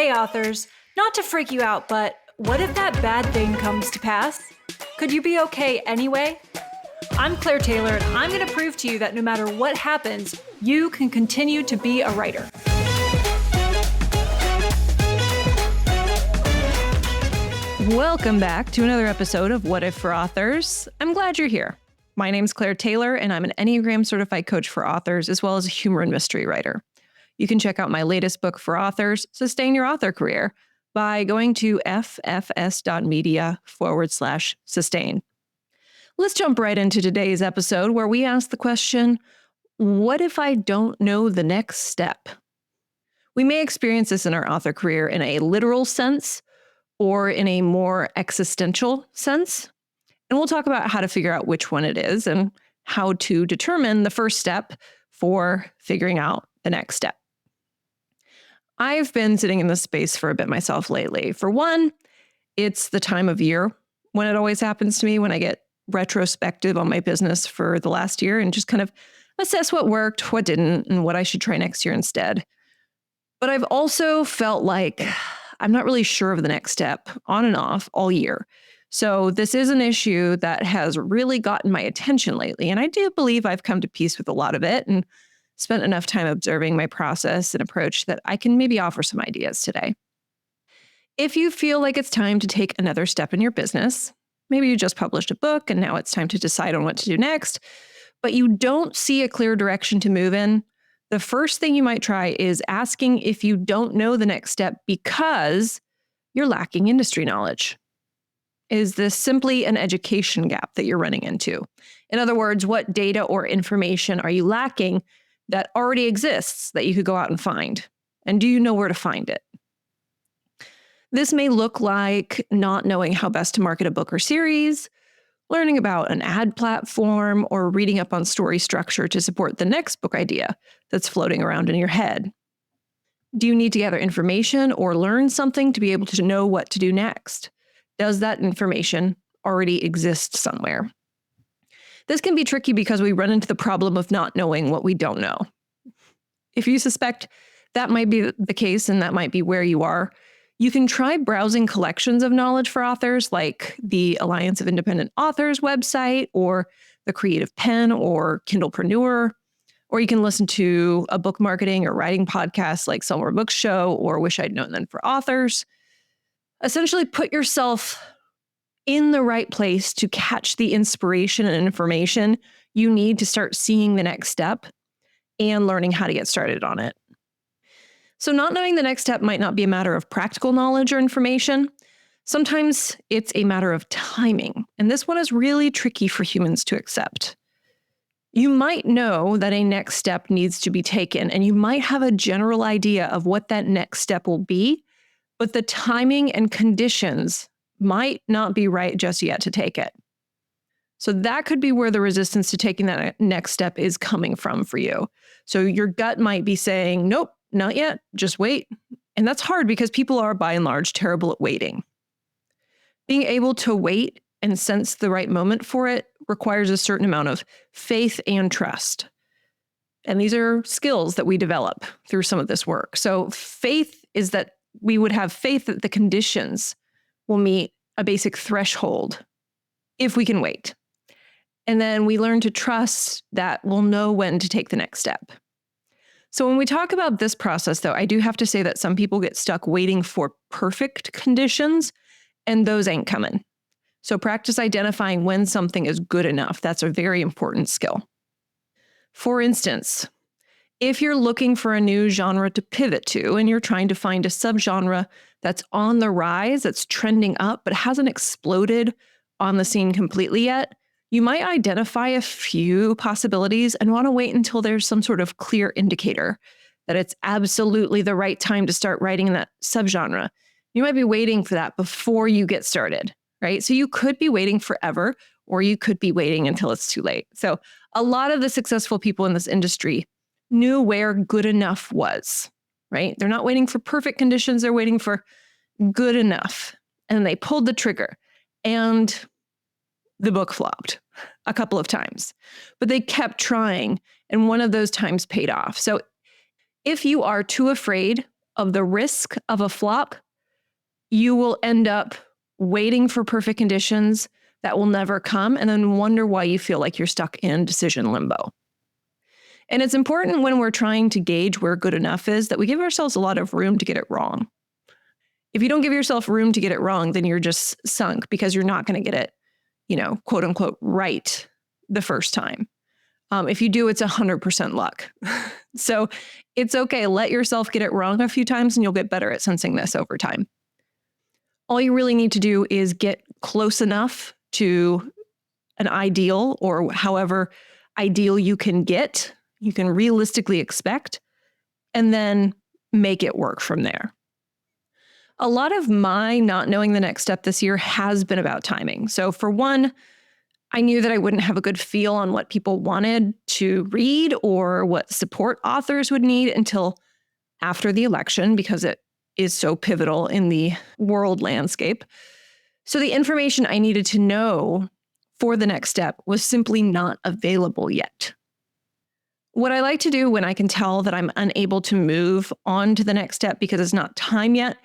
Hey authors, not to freak you out, but what if that bad thing comes to pass? Could you be okay anyway? I'm Claire Taylor, and I'm going to prove to you that no matter what happens, you can continue to be a writer. Welcome back to another episode of What If for Authors. I'm glad you're here. My name's Claire Taylor, and I'm an Enneagram certified coach for authors, as well as a humor and mystery writer. You can check out my latest book for authors, Sustain Your Author Career, by going to ffs.media/sustain. Let's jump right into today's episode where we ask the question, what if I don't know the next step? We may experience this in our author career in a literal sense or in a more existential sense. And we'll talk about how to figure out which one it is and how to determine the first step for figuring out the next step. I've been sitting in this space for a bit myself lately. For one, it's the time of year when it always happens to me, when I get retrospective on my business for the last year and just kind of assess what worked, what didn't, and what I should try next year instead. But I've also felt like I'm not really sure of the next step on and off all year. So this is an issue that has really gotten my attention lately. And I do believe I've come to peace with a lot of it and spent enough time observing my process and approach that I can maybe offer some ideas today. If you feel like it's time to take another step in your business, maybe you just published a book and now it's time to decide on what to do next, but you don't see a clear direction to move in, the first thing you might try is asking if you don't know the next step because you're lacking industry knowledge. Is this simply an education gap that you're running into? In other words, what data or information are you lacking that already exists that you could go out and find? And do you know where to find it? This may look like not knowing how best to market a book or series, learning about an ad platform, or reading up on story structure to support the next book idea that's floating around in your head. Do you need to gather information or learn something to be able to know what to do next? Does that information already exist somewhere? This can be tricky because we run into the problem of not knowing what we don't know. If you suspect that might be the case and that might be where you are, you can try browsing collections of knowledge for authors like the Alliance of Independent Authors website or the Creative Pen or Kindlepreneur, or you can listen to a book marketing or writing podcast like Sell More Books Show or Wish I'd Known Then for Authors. Essentially put yourself in the right place to catch the inspiration and information you need to start seeing the next step and learning how to get started on it. So not knowing the next step might not be a matter of practical knowledge or information. Sometimes it's a matter of timing, and this one is really tricky for humans to accept. You might know that a next step needs to be taken, and you might have a general idea of what that next step will be, but the timing and conditions might not be right just yet to take it. So that could be where the resistance to taking that next step is coming from for you. So your gut might be saying, nope, not yet, just wait. And that's hard because people are by and large terrible at waiting. Being able to wait and sense the right moment for it requires a certain amount of faith and trust. And these are skills that we develop through some of this work. So faith is that we would have faith that the conditions will meet a basic threshold if we can wait. And then we learn to trust that we'll know when to take the next step. So when we talk about this process, though, I do have to say that some people get stuck waiting for perfect conditions, and those ain't coming. So practice identifying when something is good enough. That's a very important skill. For instance, if you're looking for a new genre to pivot to and you're trying to find a subgenre that's on the rise, that's trending up, but hasn't exploded on the scene completely yet, you might identify a few possibilities and want to wait until there's some sort of clear indicator that it's absolutely the right time to start writing in that subgenre. You might be waiting for that before you get started, right? So you could be waiting forever, or you could be waiting until it's too late. So a lot of the successful people in this industry knew where good enough was, right? They're not waiting for perfect conditions. They're waiting for good enough. And they pulled the trigger and the book flopped a couple of times, but they kept trying. And one of those times paid off. So if you are too afraid of the risk of a flop, you will end up waiting for perfect conditions that will never come and then wonder why you feel like you're stuck in decision limbo. And it's important when we're trying to gauge where good enough is that we give ourselves a lot of room to get it wrong. If you don't give yourself room to get it wrong, then you're just sunk because you're not going to get it, quote unquote, right the first time. If you do, it's 100% luck. So it's okay. Let yourself get it wrong a few times and you'll get better at sensing this over time. All you really need to do is get close enough to an ideal, or however ideal you can get, you can realistically expect, and then make it work from there. A lot of my not knowing the next step this year has been about timing. So for one, I knew that I wouldn't have a good feel on what people wanted to read or what support authors would need until after the election, because it is so pivotal in the world landscape. So the information I needed to know for the next step was simply not available yet. What I like to do when I can tell that I'm unable to move on to the next step because it's not time yet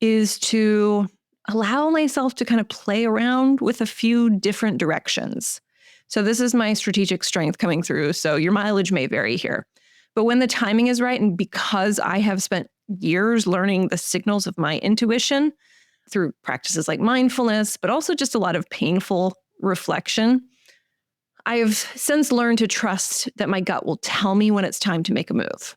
is to allow myself to kind of play around with a few different directions. So this is my strategic strength coming through. So your mileage may vary here. But when the timing is right, and because I have spent years learning the signals of my intuition through practices like mindfulness, but also just a lot of painful reflection, I have since learned to trust that my gut will tell me when it's time to make a move.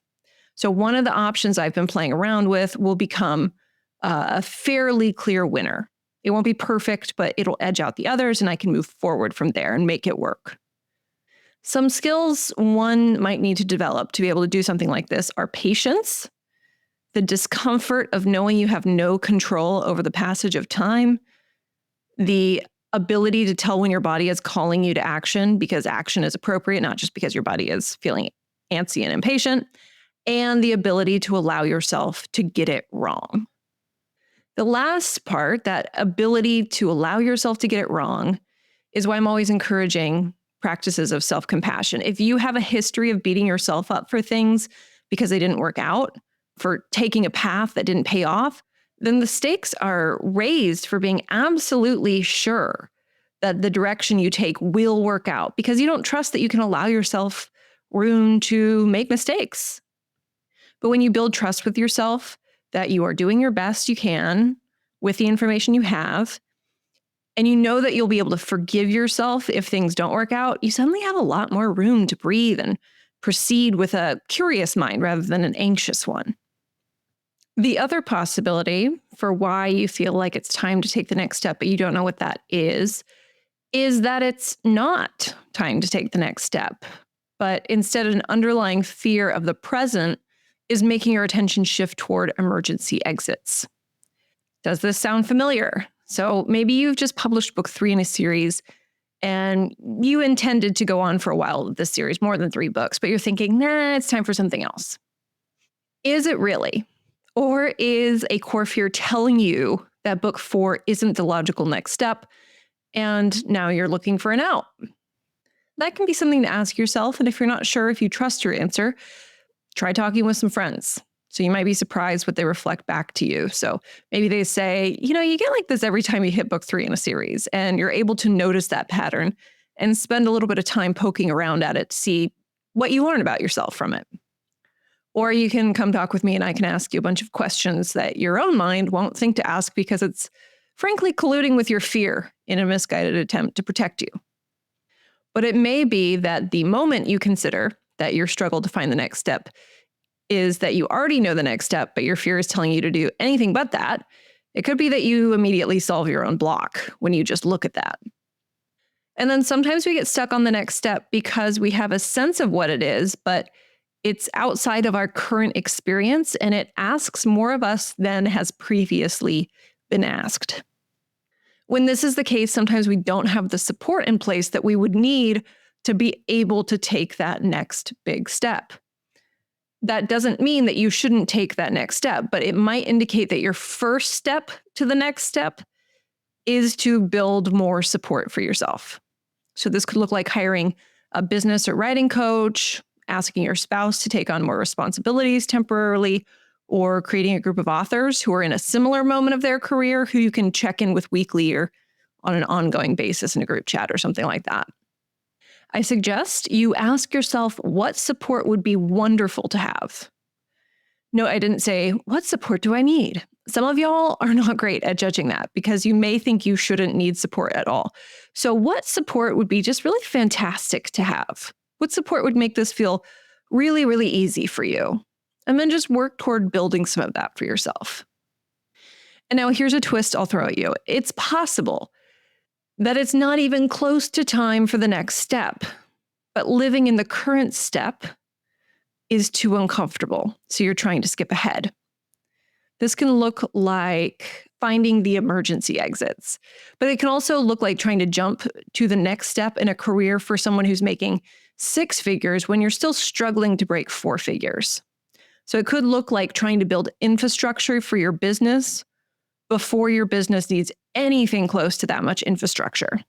So one of the options I've been playing around with will become a fairly clear winner. It won't be perfect, but it'll edge out the others and I can move forward from there and make it work. Some skills one might need to develop to be able to do something like this are patience, the discomfort of knowing you have no control over the passage of time, the ability to tell when your body is calling you to action because action is appropriate, not just because your body is feeling antsy and impatient, and the ability to allow yourself to get it wrong. The last part, that ability to allow yourself to get it wrong, is why I'm always encouraging practices of self-compassion. If you have a history of beating yourself up for things because they didn't work out, for taking a path that didn't pay off, then the stakes are raised for being absolutely sure that the direction you take will work out because you don't trust that you can allow yourself room to make mistakes. But when you build trust with yourself, that you are doing your best you can with the information you have, and you know that you'll be able to forgive yourself if things don't work out, you suddenly have a lot more room to breathe and proceed with a curious mind rather than an anxious one. The other possibility for why you feel like it's time to take the next step, but you don't know what that is that it's not time to take the next step, but instead an underlying fear of the present is making your attention shift toward emergency exits. Does this sound familiar? So maybe you've just published book 3 in a series and you intended to go on for a while with this series, more than 3 books, but you're thinking, it's time for something else. Is it really? Or is a core fear telling you that book 4 isn't the logical next step and now you're looking for an out? That can be something to ask yourself. And if you're not sure if you trust your answer, try talking with some friends. So you might be surprised what they reflect back to you. So maybe they say, you get like this every time you hit book 3 in a series, and you're able to notice that pattern and spend a little bit of time poking around at it to see what you learn about yourself from it. Or you can come talk with me and I can ask you a bunch of questions that your own mind won't think to ask because it's frankly colluding with your fear in a misguided attempt to protect you. But it may be that the moment you consider that your struggle to find the next step is that you already know the next step, but your fear is telling you to do anything but that. It could be that you immediately solve your own block when you just look at that. And then sometimes we get stuck on the next step because we have a sense of what it is, but it's outside of our current experience and it asks more of us than has previously been asked. When this is the case, sometimes we don't have the support in place that we would need to be able to take that next big step. That doesn't mean that you shouldn't take that next step, but it might indicate that your first step to the next step is to build more support for yourself. So this could look like hiring a business or writing coach, asking your spouse to take on more responsibilities temporarily, or creating a group of authors who are in a similar moment of their career who you can check in with weekly or on an ongoing basis in a group chat or something like that. I suggest you ask yourself what support would be wonderful to have. No, I didn't say, what support do I need? Some of y'all are not great at judging that because you may think you shouldn't need support at all. So what support would be just really fantastic to have? What support would make this feel really, really easy for you? And then just work toward building some of that for yourself. And now here's a twist I'll throw at you. It's possible that it's not even close to time for the next step, but living in the current step is too uncomfortable, so you're trying to skip ahead. This can look like finding the emergency exits, but it can also look like trying to jump to the next step in a career for someone who's making 6 figures when you're still struggling to break 4 figures. So it could look like trying to build infrastructure for your business before your business needs anything close to that much infrastructure.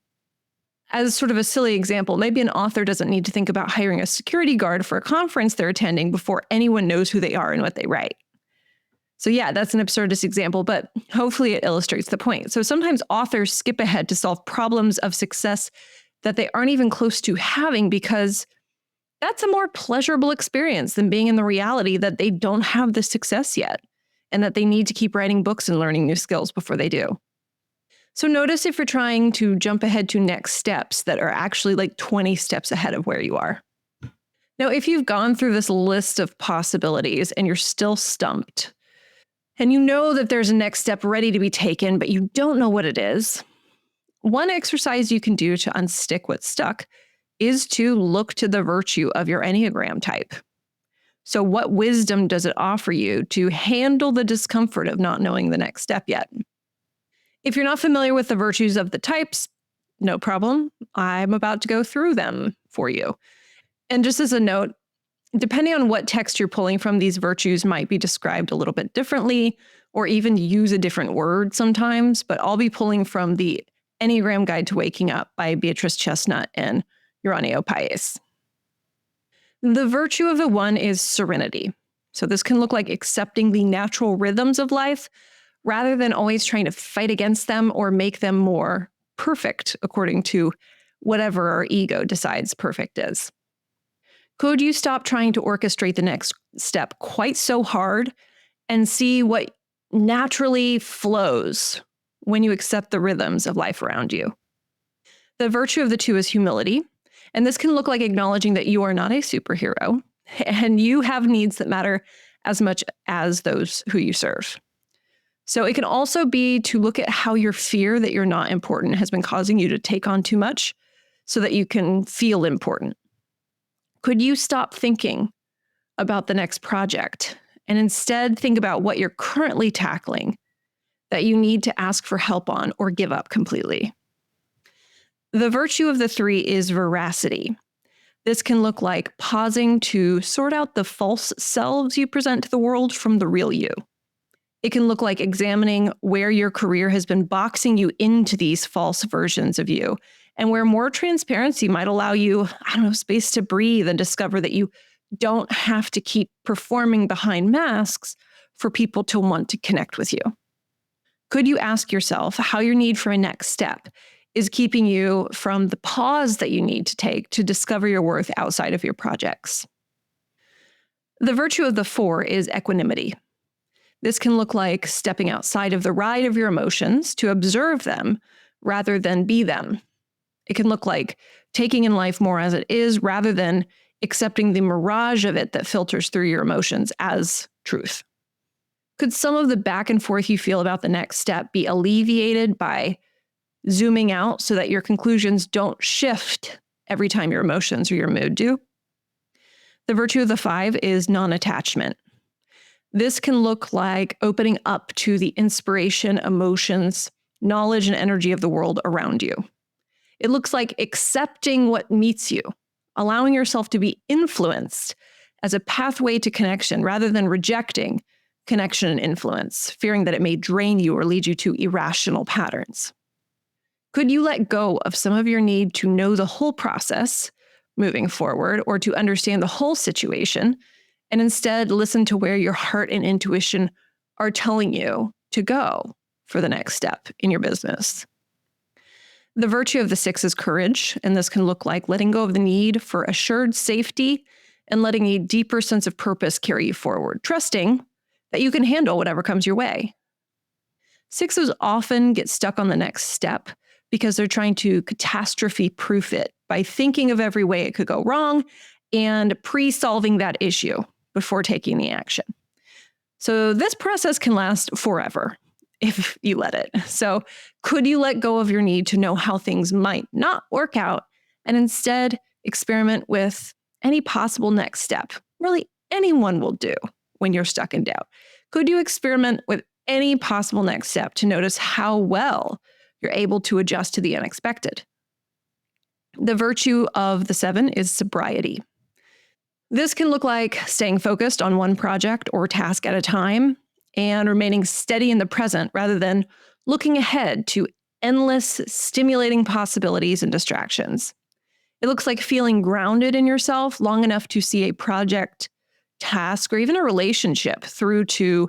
As sort of a silly example, maybe an author doesn't need to think about hiring a security guard for a conference they're attending before anyone knows who they are and what they write. So yeah, that's an absurdist example, but hopefully it illustrates the point. So sometimes authors skip ahead to solve problems of success that they aren't even close to having because that's a more pleasurable experience than being in the reality that they don't have the success yet and that they need to keep writing books and learning new skills before they do. So notice if you're trying to jump ahead to next steps that are actually like 20 steps ahead of where you are. Now, if you've gone through this list of possibilities and you're still stumped, and you know that there's a next step ready to be taken, but you don't know what it is, one exercise you can do to unstick what's stuck is to look to the virtue of your Enneagram type. So what wisdom does it offer you to handle the discomfort of not knowing the next step yet? If you're not familiar with the virtues of the types, no problem. I'm about to go through them for you. And just as a note, depending on what text you're pulling from, these virtues might be described a little bit differently or even use a different word sometimes, but I'll be pulling from the Enneagram Guide to Waking Up by Beatrice Chestnut and Uranio Paes. The virtue of the 1 is serenity. So this can look like accepting the natural rhythms of life rather than always trying to fight against them or make them more perfect according to whatever our ego decides perfect is. Could you stop trying to orchestrate the next step quite so hard and see what naturally flows when you accept the rhythms of life around you? The virtue of the 2 is humility, and this can look like acknowledging that you are not a superhero and you have needs that matter as much as those who you serve. So it can also be to look at how your fear that you're not important has been causing you to take on too much so that you can feel important. Could you stop thinking about the next project and instead think about what you're currently tackling that you need to ask for help on or give up completely? The virtue of the 3 is veracity. This can look like pausing to sort out the false selves you present to the world from the real you. It can look like examining where your career has been boxing you into these false versions of you and where more transparency might allow you, space to breathe and discover that you don't have to keep performing behind masks for people to want to connect with you. Could you ask yourself how your need for a next step is keeping you from the pause that you need to take to discover your worth outside of your projects? The virtue of the 4 is equanimity. This can look like stepping outside of the ride of your emotions to observe them rather than be them. It can look like taking in life more as it is rather than accepting the mirage of it that filters through your emotions as truth. Could some of the back and forth you feel about the next step be alleviated by zooming out so that your conclusions don't shift every time your emotions or your mood do? The virtue of the 5 is non-attachment. This can look like opening up to the inspiration, emotions, knowledge, and energy of the world around you. It looks like accepting what meets you, allowing yourself to be influenced as a pathway to connection rather than rejecting connection and influence, fearing that it may drain you or lead you to irrational patterns. Could you let go of some of your need to know the whole process moving forward or to understand the whole situation and instead listen to where your heart and intuition are telling you to go for the next step in your business. The virtue of the 6 is courage, and this can look like letting go of the need for assured safety and letting a deeper sense of purpose carry you forward, trusting that you can handle whatever comes your way. 6s often get stuck on the next step because they're trying to catastrophe-proof it by thinking of every way it could go wrong and pre-solving that issue before taking the action. So this process can last forever if you let it. So could you let go of your need to know how things might not work out and instead experiment with any possible next step? Really, anyone will do when you're stuck in doubt. Could you experiment with any possible next step to notice how well you're able to adjust to the unexpected? The virtue of the 7 is sobriety. This can look like staying focused on one project or task at a time and remaining steady in the present rather than looking ahead to endless stimulating possibilities and distractions. It looks like feeling grounded in yourself long enough to see a project, task, or even a relationship through to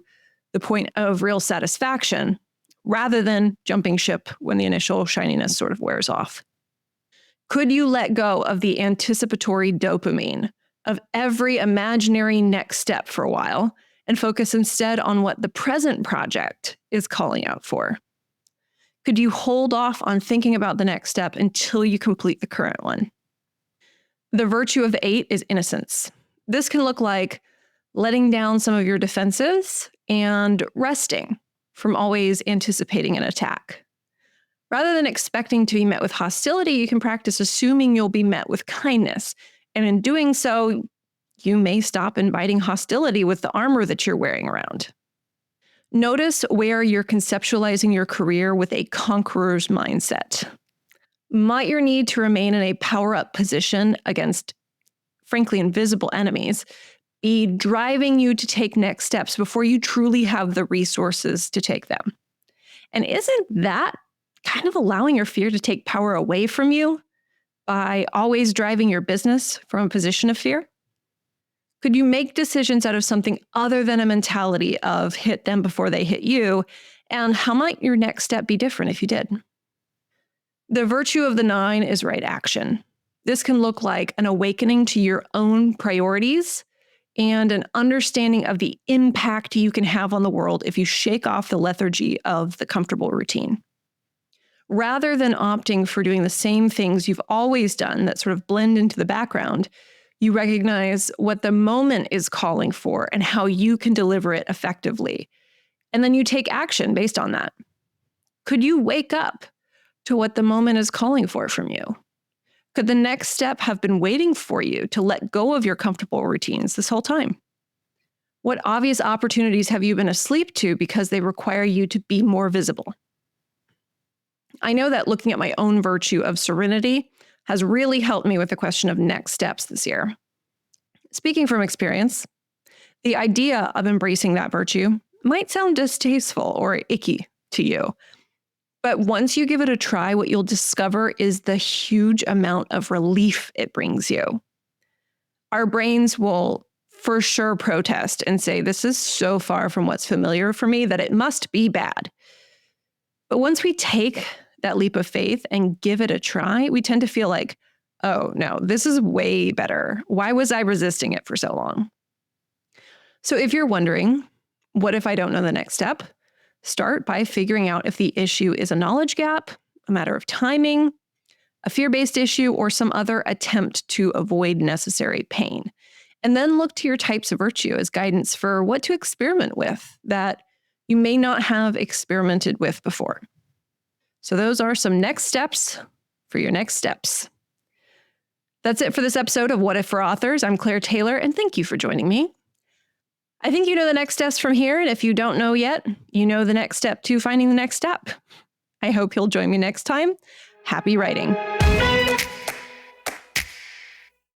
the point of real satisfaction rather than jumping ship when the initial shininess sort of wears off. Could you let go of the anticipatory dopamine of every imaginary next step for a while and focus instead on what the present project is calling out for? Could you hold off on thinking about the next step until you complete the current one? The virtue of the 8 is innocence. This can look like letting down some of your defenses and resting from always anticipating an attack. Rather than expecting to be met with hostility, you can practice assuming you'll be met with kindness. And in doing so, you may stop inviting hostility with the armor that you're wearing around. Notice where you're conceptualizing your career with a conqueror's mindset. Might your need to remain in a power-up position against, frankly, invisible enemies be driving you to take next steps before you truly have the resources to take them? And isn't that kind of allowing your fear to take power away from you by always driving your business from a position of fear? Could you make decisions out of something other than a mentality of hit them before they hit you? And how might your next step be different if you did? The virtue of the 9 is right action. This can look like an awakening to your own priorities and an understanding of the impact you can have on the world if you shake off the lethargy of the comfortable routine. Rather than opting for doing the same things you've always done that sort of blend into the background, you recognize what the moment is calling for and how you can deliver it effectively. And then you take action based on that. Could you wake up to what the moment is calling for from you? Could the next step have been waiting for you to let go of your comfortable routines this whole time? What obvious opportunities have you been asleep to because they require you to be more visible? I know that looking at my own virtue of serenity has really helped me with the question of next steps this year. Speaking from experience, the idea of embracing that virtue might sound distasteful or icky to you. But once you give it a try, what you'll discover is the huge amount of relief it brings you. Our brains will for sure protest and say, this is so far from what's familiar for me that it must be bad. But once we take that leap of faith and give it a try, we tend to feel like, oh no, this is way better. Why was I resisting it for so long? So if you're wondering, what if I don't know the next step? Start by figuring out if the issue is a knowledge gap, a matter of timing, a fear-based issue, or some other attempt to avoid necessary pain. And then look to your types of virtue as guidance for what to experiment with that you may not have experimented with before. So those are some next steps for your next steps. That's it for this episode of What If for Authors. I'm Claire Taylor, and thank you for joining me. I think you know the next steps from here, and if you don't know yet, you know the next step to finding the next step. I hope you'll join me next time. Happy writing.